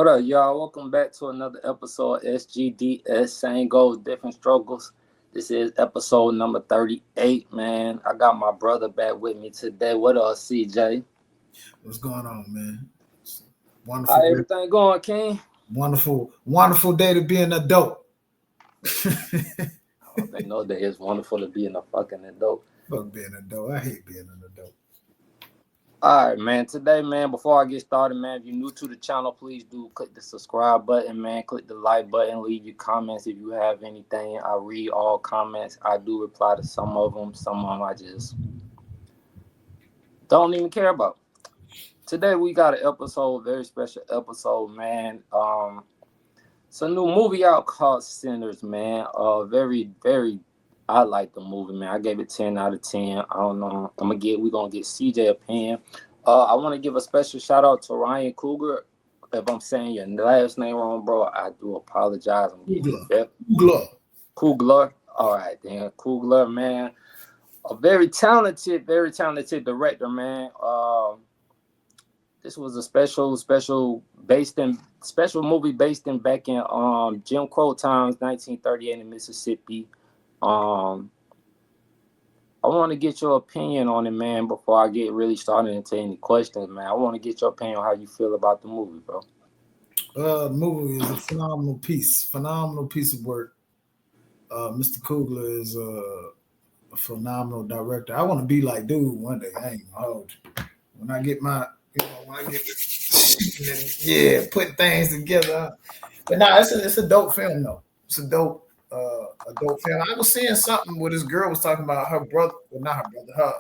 up, y'all? Welcome back to another episode of SGDS. Same goals, different struggles. This is episode number 38, man. I got my brother back with me today. What up, CJ? What's going on, man? It's How everything going, King? wonderful day to be an adult. I don't think no day it's wonderful to be in a fucking adult. Fuck being an adult. I hate being an adult. All right, man. Today, man, before I get started, man, if you're new to the channel, please do click the subscribe button, man. Click the like button. Leave your comments if you have anything. I read all comments. I do reply to some of them. Some of them I just don't even care about. Today, we got an episode, very special episode, man. It's a new movie out called Sinners, man. Very, very, I like the movie, man. I gave it 10 out of 10. I don't know. We're gonna get CJ opinion. I want to give a special shout out to Ryan Cougar. If I'm saying your last name wrong, bro, I do apologize. Kugler. All right, then. Kugler, man. A very talented director, man. This was a special movie based in back in Jim Crow times, 1938 in Mississippi. I want to get your opinion on it, man, before I get really started into any questions, man. I want to get your opinion on how you feel about the movie, bro. The movie is a phenomenal piece of work. Mr. Kugler is a phenomenal director. I want to be like dude one day. I ain't gonna hold you. When I get putting things together. But nah, it's a dope film though. It's a dope film. I was seeing something where this girl was talking about her brother, well, not her brother, her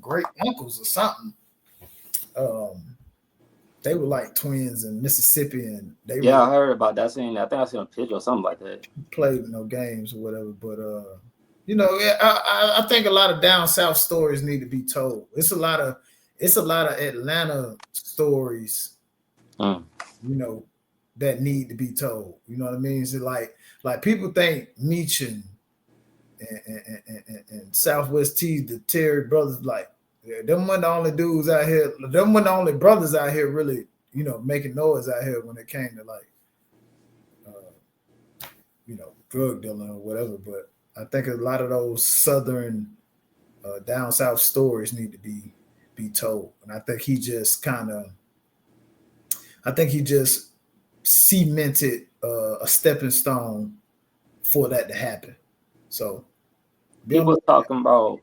great uncles or something. They were like twins in Mississippi, and I heard about that scene. I think I seen a picture or something like that. Played games or whatever, but I think a lot of down south stories need to be told. It's a lot of Atlanta stories, that need to be told. You know what I mean? It's like people think Meechin and Southwest T, the Terry brothers, like them weren't the only dudes out here. Them weren't the only brothers out here really, making noise out here when it came to drug dealing or whatever. But I think a lot of those southern down south stories need to be told. And I think he just cemented a stepping stone for that to happen. So people talking about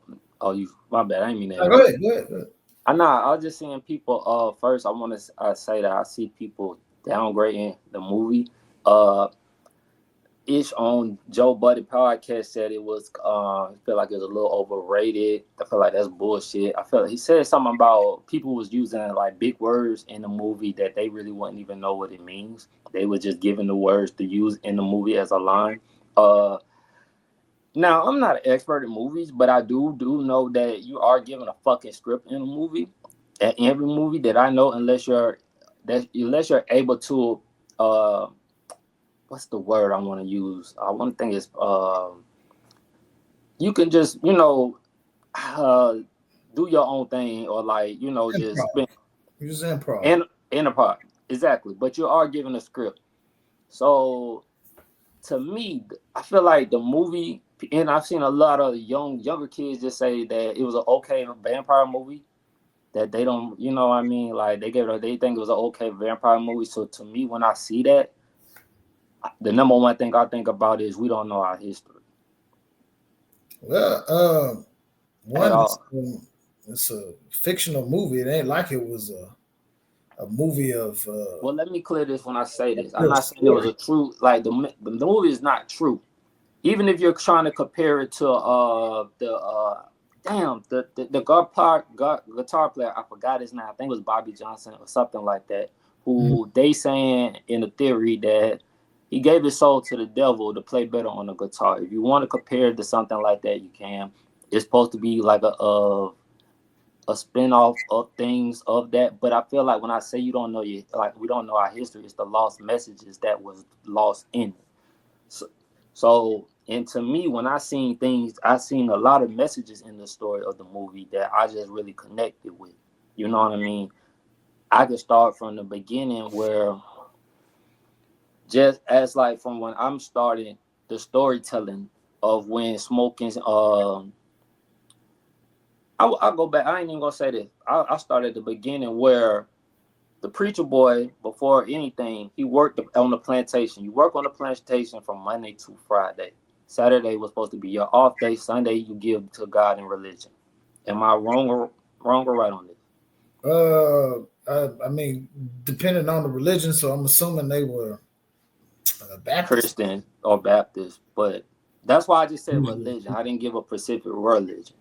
my bad, I didn't mean that. Go ahead. I was just seeing people first I want to say that I see people downgrading the movie. Ish on Joe Buddy podcast said it was I feel like it was a little overrated. I feel like that's bullshit. I feel like he said something about people was using like big words in the movie that they really wouldn't even know what it means. They were just given the words to use in the movie as a line. Now I'm not an expert in movies, but I do know that you are given a fucking script in a movie. And every movie that I know, unless you're able to what's the word I want to use? I want to think it's you can just do your own thing or just spin. You just improv. Improv, exactly. But you are given a script. So to me, I feel like the movie, and I've seen a lot of younger kids just say that it was an okay vampire movie. That they don't, like they think it was an okay vampire movie. So to me, when I see that, the number one thing I think about is we don't know our history. Well, it's a fictional movie. It ain't like it was a movie of. Well, let me clear this when I say this. I'm not saying it was a true. Like the movie is not true. Even if you're trying to compare it to the guitar player, I forgot his name. I think it was Bobby Johnson or something like that. Who they saying in the theory that he gave his soul to the devil to play better on the guitar. If you want to compare it to something like that, you can. It's supposed to be like a spin-off of things of that. But I feel like when I say we don't know our history, it's the lost messages that was lost in it. So and to me, when I seen things, I seen a lot of messages in the story of the movie that I just really connected with. You know what I mean? I could start from the beginning where just as like from when I'm starting the storytelling of when smoking. I'll go back. I ain't even gonna say this. I start at the beginning where the preacher boy, before anything, he worked on the plantation. You work on the plantation from Monday to Friday. Saturday was supposed to be your off day. Sunday you give to God and religion. Am I wrong or right on this? I mean, depending on the religion, so I'm assuming they were Baptist. Christian or Baptist, but that's why I just said Usually. religion. I didn't give a specific religion.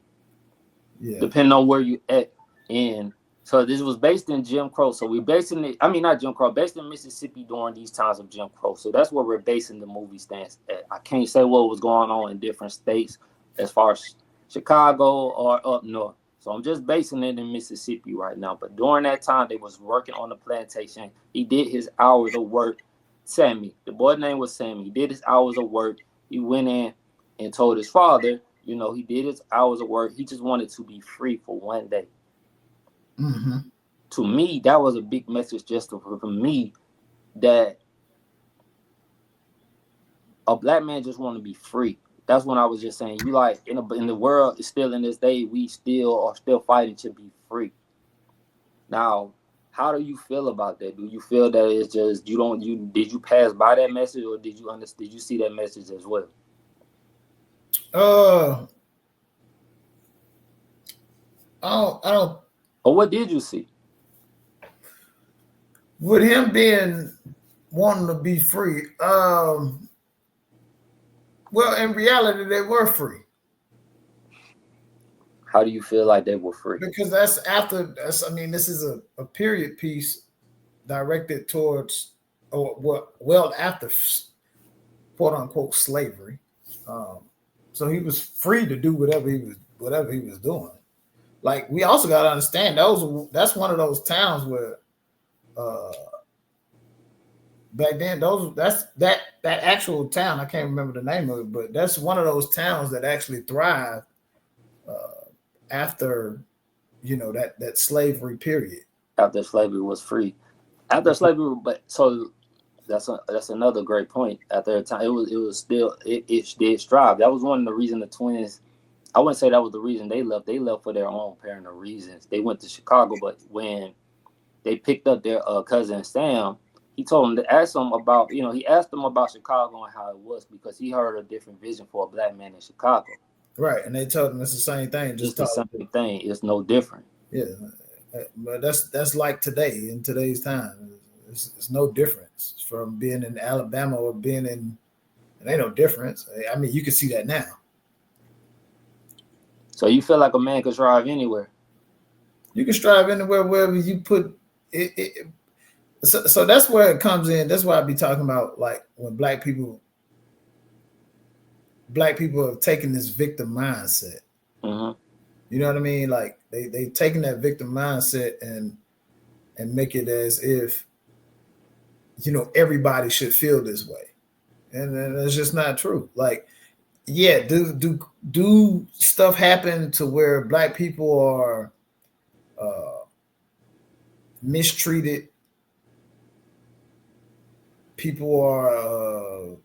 Yeah. Depending on where you at in. So this was based in Jim Crow. So we're basing it, I mean not Jim Crow, based in Mississippi during these times of Jim Crow. So that's where we're basing the movie stance at. I can't say what was going on in different states as far as Chicago or up north. So I'm just basing it in Mississippi right now. But during that time, they was working on the plantation. He did his hours of work. Sammy, the boy's name was Sammy. He did his hours of work. He went in and told his father, he did his hours of work. He just wanted to be free for one day. Mm-hmm. To me, that was a big message just for me that a black man just want to be free. That's when I was just saying, you like in the world, still in this day, we still are still fighting to be free. Now, how do you feel about that? Do you feel that it's just did you pass by that message or did you see that message as well? I don't. Or what did you see? With him being wanting to be free, well, in reality, they were free. How do you feel like they were free? Because I mean, this is a period piece directed towards, well after, quote unquote, slavery. So he was free to do whatever he was doing. Like, we also got to understand that's one of those towns where back then that actual town, I can't remember the name of it, but that's one of those towns that actually thrived after that slavery period. After slavery was free. After slavery, but so that's another great point. After a time, it was still it did strive. That was one of the reasons the twins. I wouldn't say that was the reason they left. They left for their own parental reasons. They went to Chicago, but when they picked up their cousin Sam, he told them to ask them about, he asked them about Chicago and how it was because he heard a different vision for a black man in Chicago. Right, and they told him it's the same thing. Just the same thing. It's no different. Yeah, but that's like today, in today's time. It's no difference from being in Alabama or being in. It ain't no difference. I mean, you can see that now. So you feel like a man can strive anywhere? You can strive anywhere, wherever you put it. So that's where it comes in. That's why I be talking about, like, when black people have taken this victim mindset. Mm-hmm. You know what I mean? Like, they taking that victim mindset and make it as if everybody should feel this way, and it's just not true. Like, yeah, do stuff happen to where black people are mistreated? People are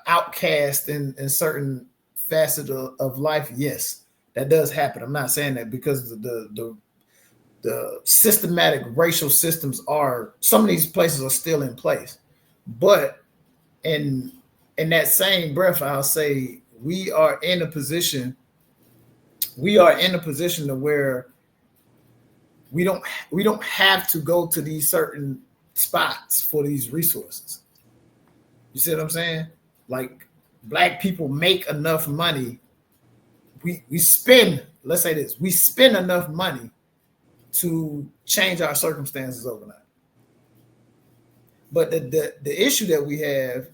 outcast in certain facets of life. Yes, that does happen. I'm not saying that, because the systematic racial systems some of these places are still in place, but in that same breath, I'll say we are in a position to where we don't have to go to these certain spots for these resources. You see what I'm saying? Like, black people make enough money. We spend, let's say this, we spend enough money to change our circumstances overnight. But the issue that we have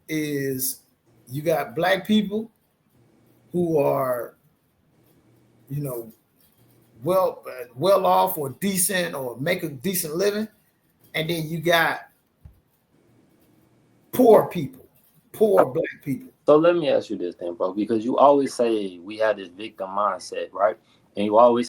is, you got black people who are, well off or decent or make a decent living, and then you got poor black people. So let me ask you this then, bro, because you always say we have this victim mindset, right? And you always